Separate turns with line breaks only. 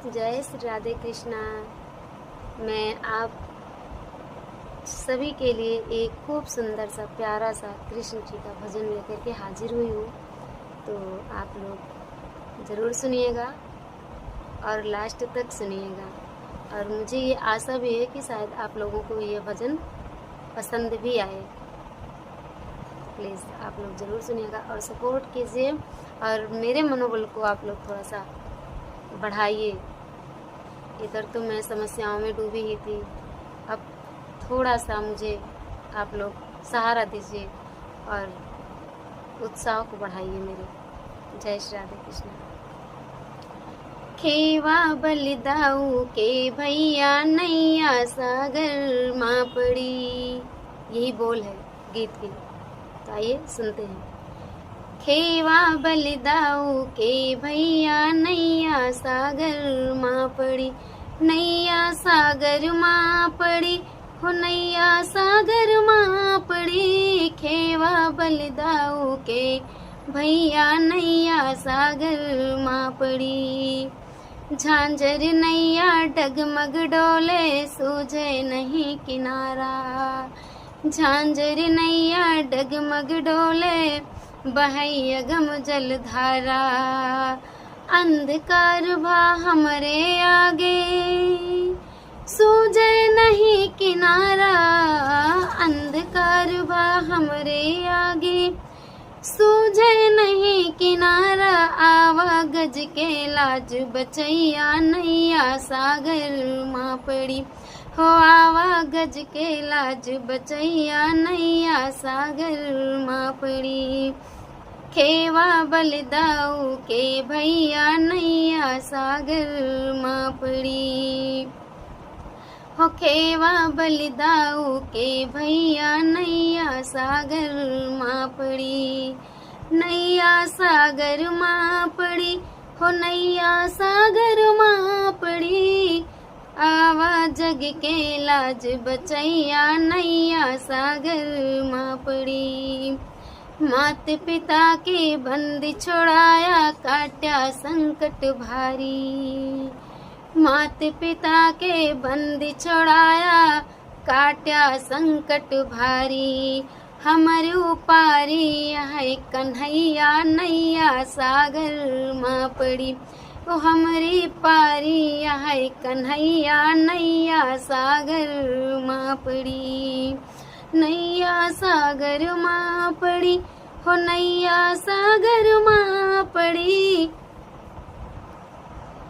जय श्री राधे कृष्णा। मैं आप सभी के लिए एक खूब सुंदर सा प्यारा सा कृष्ण जी का भजन लेकर के हाजिर हुई हूँ। तो आप लोग ज़रूर सुनिएगा और लास्ट तक सुनिएगा। और मुझे ये आशा भी है कि शायद आप लोगों को ये भजन पसंद भी आए। प्लीज़ आप लोग ज़रूर सुनिएगा और सपोर्ट कीजिए और मेरे मनोबल को आप लोग थोड़ा सा बढ़ाइए। इधर तो मैं समस्याओं में डूबी ही थी, अब थोड़ा सा मुझे आप लोग सहारा दीजिए और उत्साह को बढ़ाइए मेरे। जय श्री राधे कृष्ण। खेवा बलिदाऊ के भैया नैया सागर माँ पड़ी, यही बोल है गीत की। तो आइए सुनते हैं। खेवा बलिदाऊ के भैया नैया सागर माँ पड़ी, नैया सागर माँ पड़ी हो, नैया सागर माँ पड़ी। खेवा बलिदाऊ के भैया नैया सागर माँ पड़ी। झांझर नैया डगमग डोले सूझे नहीं किनारा, झांझर नैया डगमग डोले बहै अगम जलधारा। अंधकार भा हमरे आगे सूझे नहीं किनारा, अंधकार भा हमरे आगे सूझे नहीं किनारा। आवा गज के लाज बचैया नैया सागर माँ पड़ी हो, आवा गज के लाज बचैया नैया सागर माँ पड़ी। खेवा बलिदाऊ के भैया नैया सागर माँ पड़ी हो, खेवा बलिदाऊ के भैया नैया सागर माँ पड़ी। नैया सागर माँ पड़ी हो, नैया सागर माँ पड़ी। आवा जग के लाज बचैया नैया सागर माँ पड़ी। मात पिता के बंदी छोड़ाया काट्या संकट भारी, मात पिता के बंदी छोड़ाया काट्या संकट भारी। हमर उपारी है कन्हैया नैया सागर माँ पड़ी ओ, हमरी पारी है कन्हैया नैया सागर माँ पड़ी। नैया सागर माँ पड़ी हो, नैया सागर माँ पड़ी।